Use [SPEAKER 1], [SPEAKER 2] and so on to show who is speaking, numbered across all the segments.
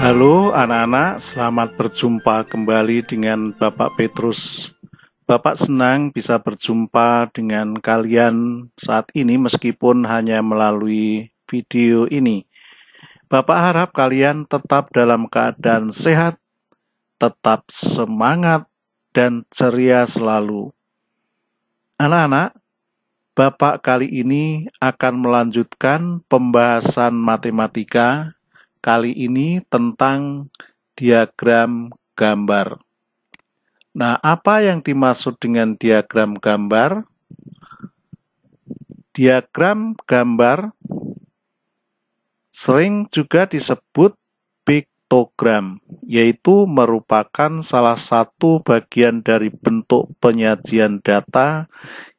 [SPEAKER 1] Halo anak-anak, selamat berjumpa kembali dengan Bapak Petrus. Bapak senang bisa berjumpa dengan kalian saat ini meskipun hanya melalui video ini. Bapak harap kalian tetap dalam keadaan sehat, tetap semangat, dan ceria selalu. Anak-anak, Bapak kali ini akan melanjutkan pembahasan matematika, kali ini tentang diagram gambar. Nah, apa yang dimaksud dengan diagram gambar? Diagram gambar sering juga disebut piktogram, yaitu merupakan salah satu bagian dari bentuk penyajian data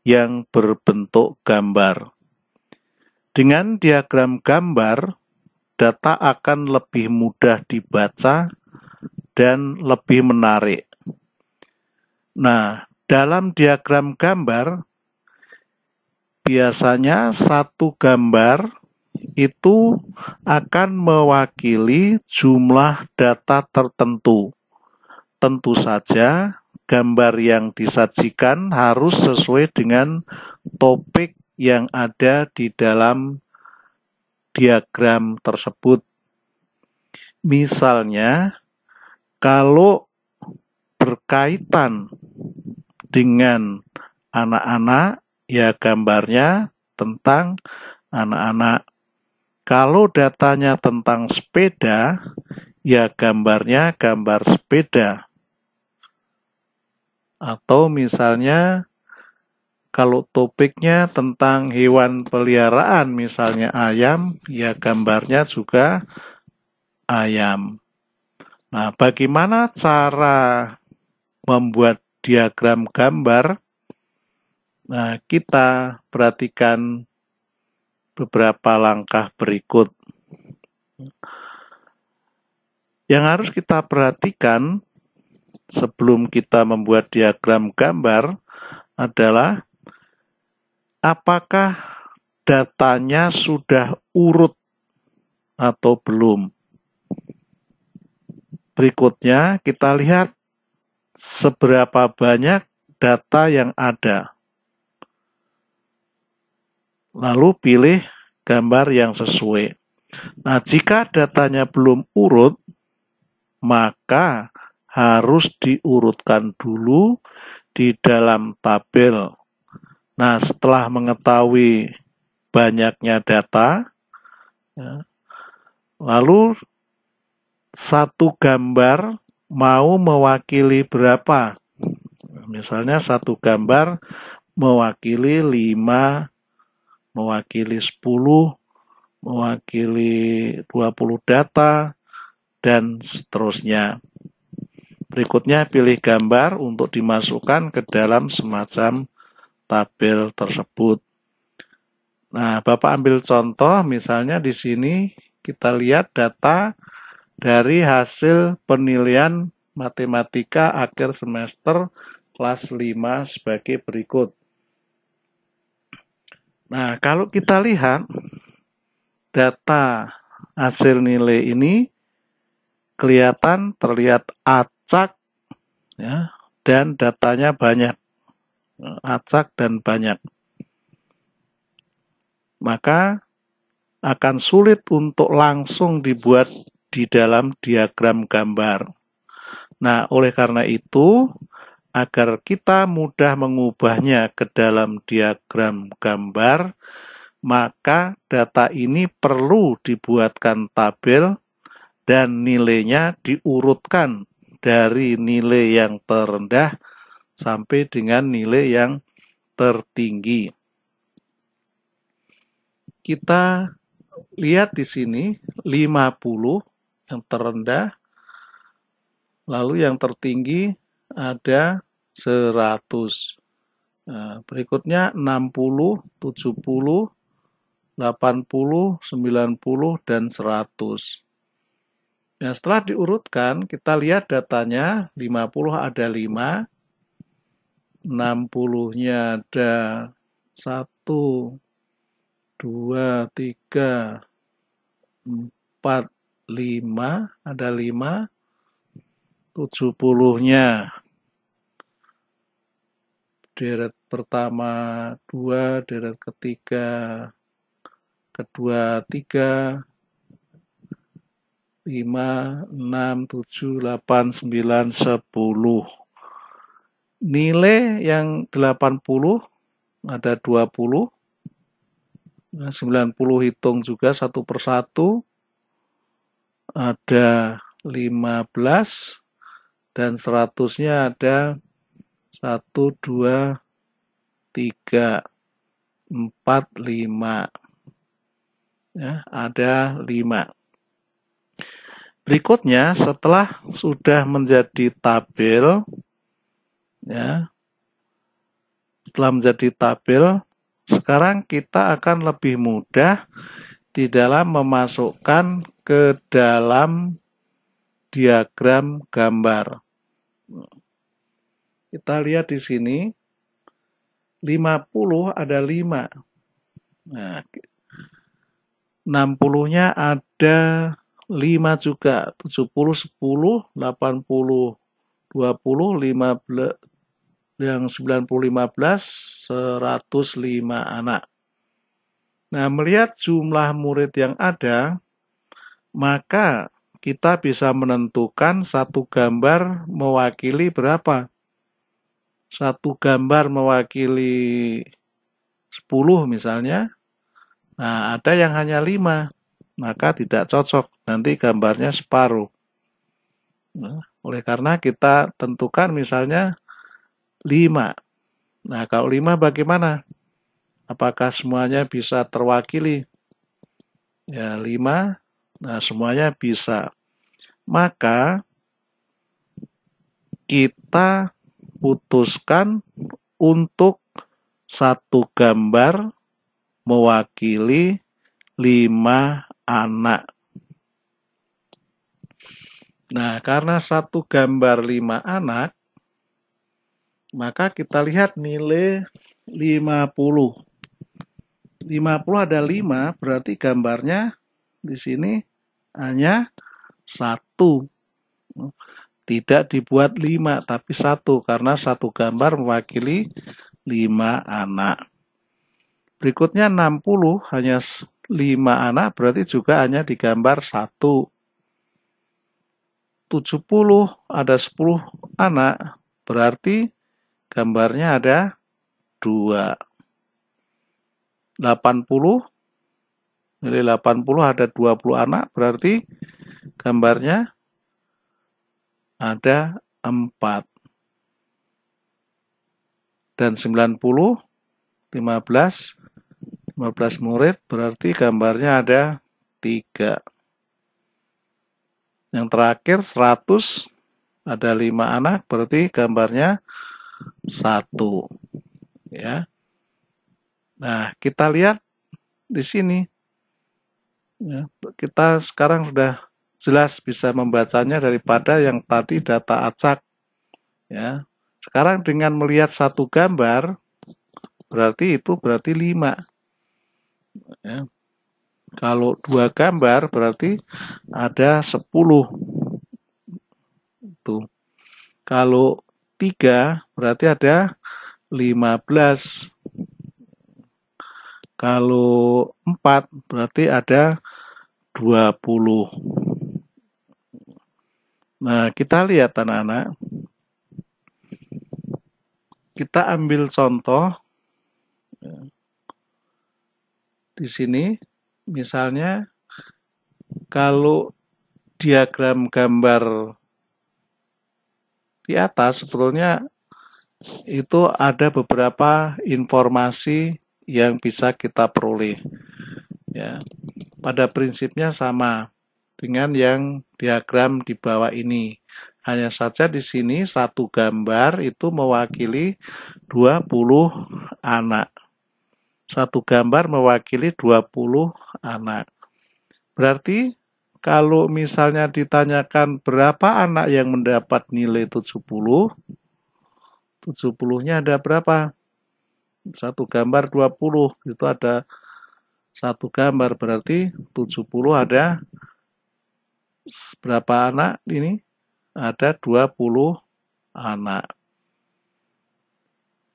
[SPEAKER 1] yang berbentuk gambar. Dengan diagram gambar, data akan lebih mudah dibaca dan lebih menarik. Nah, dalam diagram gambar, biasanya satu gambar itu akan mewakili jumlah data tertentu. Tentu saja, gambar yang disajikan harus sesuai dengan topik yang ada di dalam diagram tersebut. Misalnya, kalau berkaitan dengan anak-anak, ya gambarnya tentang anak-anak. Kalau datanya tentang sepeda, ya gambarnya gambar sepeda. Atau misalnya kalau topiknya tentang hewan peliharaan, misalnya ayam, ya gambarnya juga ayam. Nah, bagaimana cara membuat diagram gambar? Nah, kita perhatikan beberapa langkah berikut. Yang harus kita perhatikan sebelum kita membuat diagram gambar adalah apakah datanya sudah urut atau belum. Berikutnya kita lihat seberapa banyak data yang ada. Lalu pilih gambar yang sesuai. Nah, jika datanya belum urut, maka harus diurutkan dulu di dalam tabel. Nah, setelah mengetahui banyaknya data, lalu satu gambar mau mewakili berapa? Misalnya satu gambar mewakili 5, mewakili 10, mewakili 20 data, dan seterusnya. Berikutnya pilih gambar untuk dimasukkan ke dalam semacam tabel tersebut. Nah, Bapak ambil contoh, misalnya di sini kita lihat data dari hasil penilaian matematika akhir semester kelas 5 sebagai berikut. Nah, kalau kita lihat data hasil nilai ini terlihat acak ya, dan datanya banyak. Acak dan banyak. Maka akan sulit untuk langsung dibuat di dalam diagram gambar. Nah, oleh karena itu, agar kita mudah mengubahnya ke dalam diagram gambar, maka data ini perlu dibuatkan tabel dan nilainya diurutkan dari nilai yang terendah sampai dengan nilai yang tertinggi. Kita lihat di sini 50 yang terendah, lalu yang tertinggi ada 100. Nah, berikutnya 60, 70, 80, 90, dan 100. Nah, setelah diurutkan, kita lihat datanya 50 ada 5, 60-nya ada 1, 2, 3, 4, 5, ada 5, 70-nya. Deret pertama 2, deret ketiga, kedua 3, 5, 6, 7, 8, 9, 10. Nilai yang 80 ada 20. Nah, 90 hitung juga satu persatu. Ada 15 dan 100-nya ada 1, 2, 3, 4, 5. Ya, ada 5. Berikutnya setelah sudah menjadi tabel, ya, setelah menjadi tabel, sekarang kita akan lebih mudah di dalam memasukkan ke dalam diagram gambar. Kita lihat di sini, 50 ada 5. Nah, 60-nya ada 5 juga, 70, 10, 80, 20, 15, yang 90, 15, 105 anak. Nah, melihat jumlah murid yang ada, maka kita bisa menentukan satu gambar mewakili berapa. Satu gambar mewakili 10 misalnya. Nah, ada yang hanya 5. Maka tidak cocok, nanti gambarnya separuh. Nah, oleh karena kita tentukan misalnya 5. Nah, kalau 5 bagaimana? Apakah semuanya bisa terwakili? Ya, 5. Nah, semuanya bisa. Maka kita putuskan untuk satu gambar mewakili 5 anak. Nah, karena satu gambar 5 anak, maka kita lihat nilai 50. 50 ada 5, berarti gambarnya di sini hanya 1. Tidak dibuat 5, tapi 1, karena satu gambar mewakili 5 anak. Berikutnya 60, hanya 5 anak, berarti juga hanya digambar 1. 70 ada 10 anak, berarti gambarnya ada 2. 80, nilai 80 ada 20 anak, berarti gambarnya ada 4. Dan 90, 15 murid, berarti gambarnya ada 3. Yang terakhir 100, ada 5 anak, berarti gambarnya 1. Ya. Nah, kita lihat di sini. Ya, kita sekarang sudah jelas bisa membacanya daripada yang tadi data acak. Ya. Sekarang dengan melihat satu gambar, berarti 5. Ya. Kalau 2 gambar berarti ada 10. Tuh. Kalau 3 berarti ada 15. Kalau 4 berarti ada 20. Nah, kita lihat anak-anak. Kita ambil contoh di sini. Misalnya kalau diagram gambar di atas sebetulnya itu ada beberapa informasi yang bisa kita peroleh. Ya, pada prinsipnya sama dengan yang diagram di bawah ini. Hanya saja di sini satu gambar itu mewakili 20 anak. Satu gambar mewakili 20 anak. Berarti kalau misalnya ditanyakan berapa anak yang mendapat nilai 70, 70-nya ada berapa? Satu gambar 20, itu ada Satu gambar berarti 70 ada berapa anak ini? Ada 20 anak.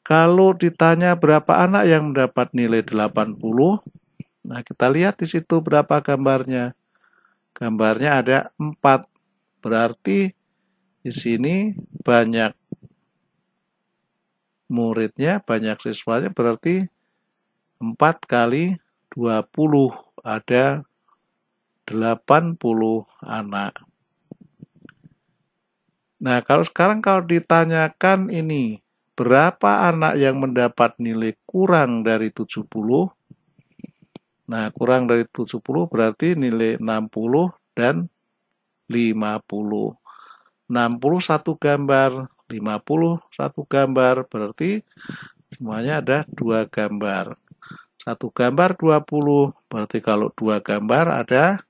[SPEAKER 1] Kalau ditanya berapa anak yang mendapat nilai 80, nah kita lihat di situ berapa gambarnya. Gambarnya ada 4. Berarti di sini banyak muridnya, banyak siswanya, berarti 4 kali 20 ada 80 anak. Nah, sekarang kalau ditanyakan ini, berapa anak yang mendapat nilai kurang dari 70? Nah, kurang dari 70 berarti nilai 60 dan 50. 60 satu gambar, 50 satu gambar, berarti semuanya ada 2 gambar. Satu gambar 20, berarti kalau 2 gambar ada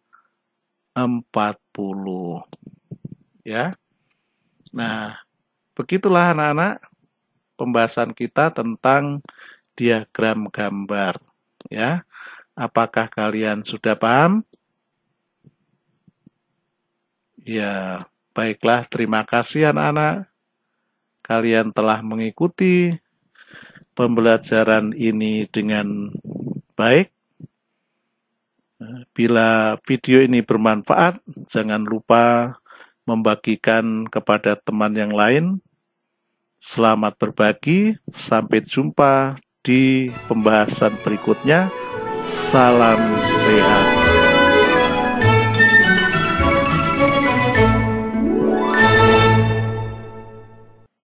[SPEAKER 1] 40. Ya. Nah, begitulah anak-anak pembahasan kita tentang diagram gambar. Ya. Apakah kalian sudah paham? Ya, baiklah, terima kasih anak-anak. Kalian telah mengikuti pembelajaran ini dengan baik. Bila video ini bermanfaat, jangan lupa membagikan kepada teman yang lain. Selamat berbagi, sampai jumpa di pembahasan berikutnya. Salam sehat.